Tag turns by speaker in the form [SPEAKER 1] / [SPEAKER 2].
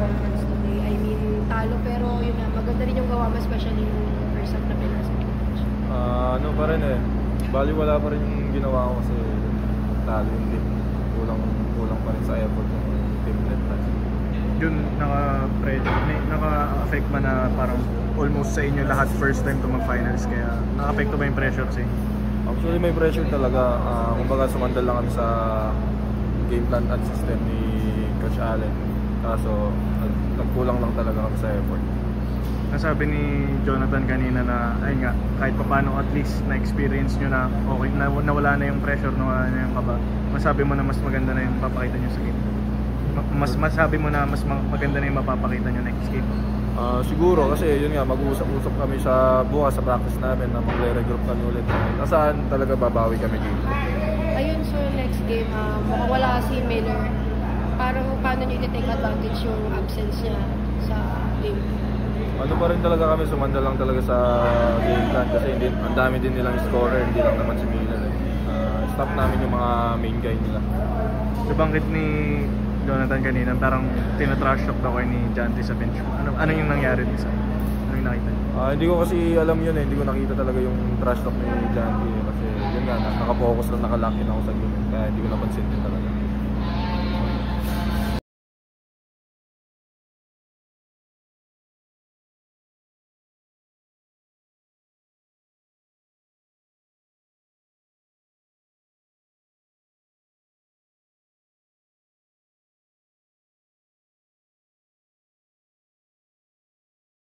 [SPEAKER 1] performance today. I mean, talo pero yun nga, maganda rin yung gawa mo, especially yung first half na pinasa mo.
[SPEAKER 2] Ano pa rin eh, baliwala pa rin yung ginawa ko kasi talo yung team. Kulang pa rin sa effort ng team net.
[SPEAKER 3] Yun, naka-affect man na parang almost sa inyo lahat first time to mag-finals, kaya naka-affect ba yung pressure sa inyo?
[SPEAKER 2] Actually may pressure talaga, kumbaga sumandal lang kami sa game plan at system ni Coach Allen, kaso nagkulang lang talaga kami sa effort.
[SPEAKER 3] Nasabi ni Jonathan kanina na ayun nga, kahit paano at least na-experience nyo na okay, nawala na yung pressure, nawala na yung kaba. Masabi mo na mas maganda na yung papakita nyo sa game. Masabi mo na mas maganda na yung mapapakita nyo next game.
[SPEAKER 2] Siguro kasi yun nga, mag-uusap kami sa bukas sa practice namin na magre-regroup kami ulit. Nasaan talaga babawi kami game.
[SPEAKER 1] Ayun, so next game, mukhang wala si Miller. Parang paano nyo i-take advantage yung absence niya sa game?
[SPEAKER 2] Ano pa rin talaga kami, sumanda lang talaga sa game plan kasi ang dami din nilang scorer, hindi lang naman si Miller. Stop namin yung mga main guy nila.
[SPEAKER 3] Nabanggit ni Jonathan kanina, parang tina-trash talk daw kayo ni Janty sa bench. Ano yung nangyari din sa ano yung nakita?
[SPEAKER 2] Hindi ko kasi alam yun eh, hindi ko nakita talaga yung trash talk ni Janty kasi yun nga, nakapokus lang, nakalock in ako sa game kaya hindi ko napansin din talaga.